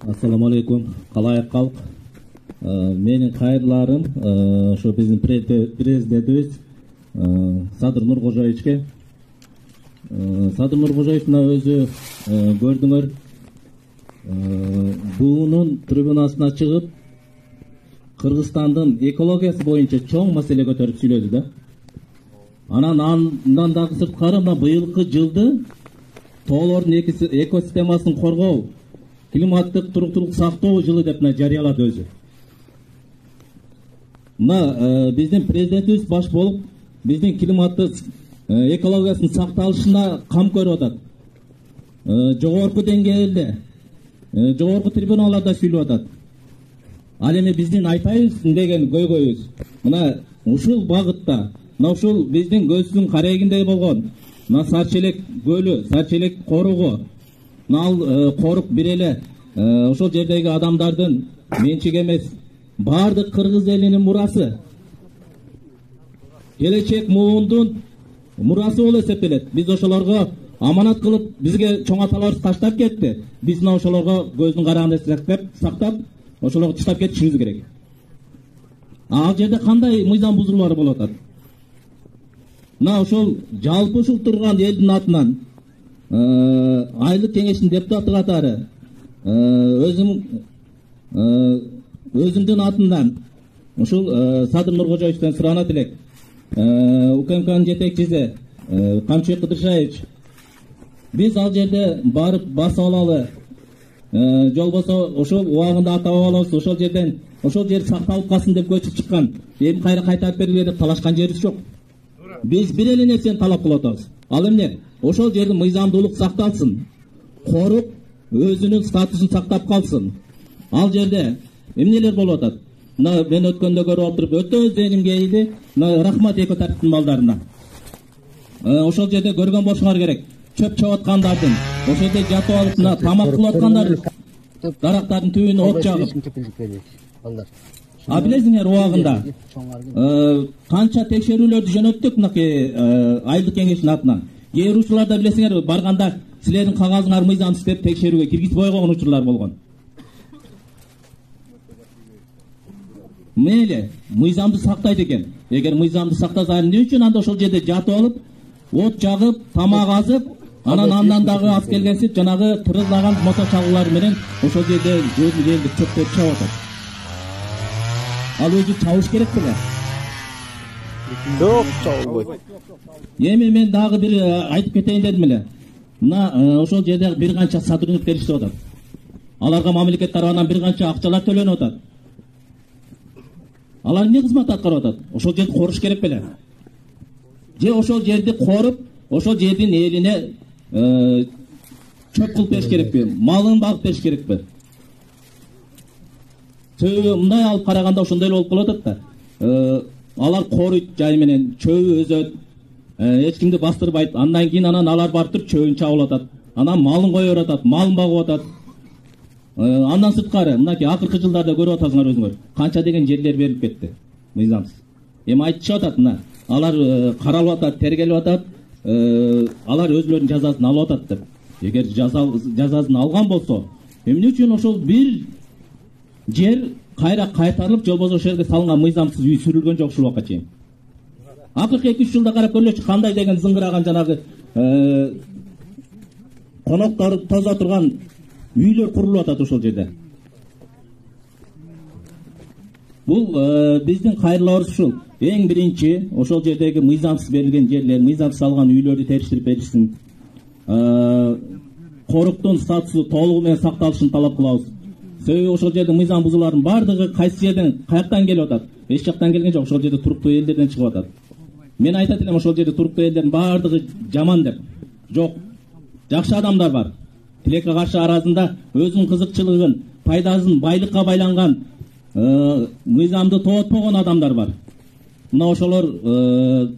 Ассаламу алейкум, калайык калк. Менин кайрыларым ошо биздин президентибиз Садыр Нуркожоевичке. Садыр Нуркожоев мына өзү көрдүңөр, буунун трибунасына чыгып, Кыргызстандын экологиясы боюнча чоң маселе көтөрүп сүйлөдү да. Анан андан дагы сырткары мына быйылкы жылды тоолордун экосистемасын коргоо, климаттык туруктуулук сактоо жылы деп жарыялады өзү. Мына биздин президентибиз баш болуп, биздин климаттык экологиясынын сакталышына кам көрүп атат. Жогорку деңгээлде, жогорку трибуналарда сүйлөп атат. Ал эми биздин айтайбыз деген көйгөйүбүз мына ушул багытта, мына ушул биздин көздүн карегиндей болгон мына Сарчелек көлү, Сарчелек коругу, ал корук бир эле ошол жердеги адамдардын менчиги эмес, баардык кыргыз элинин мурасы, келечек муундун мурасы болуп эсептелет. Биз ошолорго аманат кылып, бизге чоң аталарыбыз таштап кетти. Биз мына ошолорго көздүн карагында сактап, ошолорго таштап кетишибиз керек. Ал жерде кандай мыйзам бузулуулары болуп атат? Мына ошол жалпы ушул турган элдин атынан айлык кеңештин депутаты катары өзүмдүн атымдан ушул Садыр Нуркожоевичтен суранат элек. УКМКнын жетекчиси Камчыбек Кыдыршаевич, биз ал жерде барып басып алалы, жолбосо ошол убагында атап алабыз, ошол жер сакталып калсын деп көчүп чыккан, эми кайра кайтарып берилген деп талашкан жерибиз жок. Биз бир эле нерсени талап кылып атабыз. Ал эмне? Ошол жердин мыйзамдуулук сакталсын, корук өзүнүн статусун сактап калсын. Ал жерде эмнелер болуп атат? Мына мен өткөндө көрүп отуруп өтө зеним кейди. Мына рахмат эко тартиптин балдарына. Ошол жерде көргөн болушуңар керек. Чөп чабып аткандардын, ошол жерде жатып алып мына тамак кылып аткандардын, дарактардын түбүнө от жагып. А билесиңер, убагында канча текшерүүлөрдү жөнөттүк мынакей айлык кеңештин атынан. Кээ бир учурларда билесиңер, барганда силердин кагазыңар мыйзамсыз деп текшерүүгө киргизбей койгон учурлар болгон. Мейли, мыйзамды сактайт экен. Эгер мыйзамды сактаса, эмне үчүн анда ошол жерде жатып алып, от жагып, тамак азып, андан дагы аз келгенсип жанагы тырызлаган моточагылар менен ошол жерде жөөдү чөптөрдү чабып атат. Ал өзү чабыш керек беле? Жок, чабылбайт. Эми мен дагы бир айтып кетейин дедим эле. Мына ошол жерде бир канча сотрудниктер иштеп атат. Аларга мамлекет тарабынан бир канча акчалар төлөнүп атат. Алар эмне кызмат аткарып атат? Ошол жерди коруш керек беле? Же ошол жерди коруп, ошол жердин элине чөп кылып бериш керекпи? Малын багып бериш керекпи? Мындай алып караганда ошондой болуп калып атат да. Алар коруйт жай менен, чөбү өзөт, эч кимди бастырбайт. Андан кийин алар барып туруп чөбүн чабып атат. Анан малын кое бератат, малын багып атат. Андан сырткары, мынакей акыркы жылдарда көрүп атасыңар өзүңөр. Канча деген жерлер берилип кетти, мыйзамсыз. Эми айтышып атат мына, алар каралып атат, тергелип атат, алар өзлөрүнүн жазасын алып атат деп. Эгер жазасын алган болсо, эмне үчүн ошол бир жер кайра кайтарылып, жолбосо ошол жерге салынган мыйзамсыз үй сүрүлгөн жок ушул убакка чейин. Акыркы 2-3 жылда карап көрөлүчү, кандай деген зыңгыраган жанагы коноктор тозо турган үйлөр курулуп атат ошол жерде. Бул биздин кайрыларыбыз ушул. Эң биринчи ошол жердеги мыйзамсыз берилген жерлер, мыйзамсыз алган үйлөрдү териштирип беришсин. Коруктун статусу толугу менен сакталышын талап кылабыз. Себеби ошол жерде мыйзам бузуулардын бардыгы кайсы жерден, каяктан келип атат? Эч жактан келген жок, ошол жерде туруктуу элдерден чыгып атат. Мен айтат элем, ошол жерде туруктуу элдердин бардыгы жаман деп. Жок. Жакшы адамдар бар. Тилекке каршы аразында өзүнүн кызыкчылыгын, пайдасын, байлыкка байланган, мыйзамды тоотпогон адамдар бар. Мына ошолор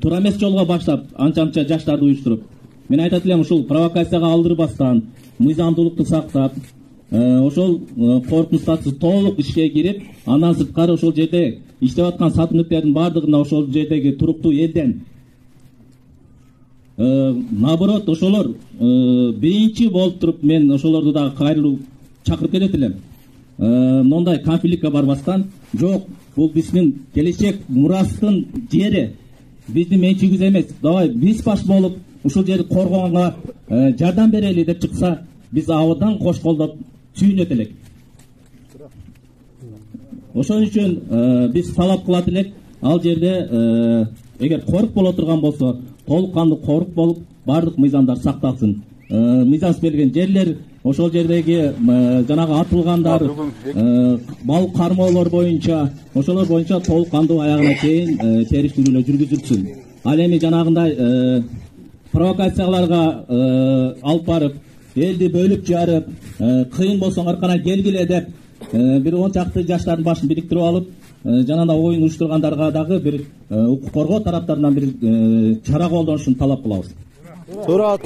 туура эмес жолго баштап, анча жаштарды уюштуруп. Мен айтат элем, ушул провокацияга алдырбастан, мыйзамдуулукту сактап, ошол коруктун статусу толук ишке кирип, андан сырткары ошол жерде иштеп аткан сотрудниктердин бардыгына ошол жердеги туруктуу элден наоборот ошолор биринчи болуп туруп, мен ошолорду дагы кайрылуу чакырып кетет элем. мындай конфликтке барбастан, жок, бул биздин келечек мурастын жери, биздин менчигибиз эмес. Давай биз баш болуп ушул жерди коргоонго жардам берели деп чыкса, биз абдан кош колдоп сүйүнөт элек. Ошон үчүн биз талап кылат элек, ал жерде эгер корук боло турган болсо, толук кандуу корук болуп, бардык мыйзамдар сакталсын. Мыйзам берген жерлер, ошол жердеги жанагы атылгандар, балык кармоолор боюнча, ошолор боюнча толук кандуу аягына чейин териштирүүлөр жүргүзүлсүн. Ал эми жанагындай провокацияларга алып барып, элди бөлүп жарып, кыйын болсоңор кана келгиле деп бир 10 чакты жаштардын башын бириктирип алып, жанагындай оюн уюштургандарга дагы бир укук коргоо тараптарынан бир чара колдонушун талап кылабыз. Туура.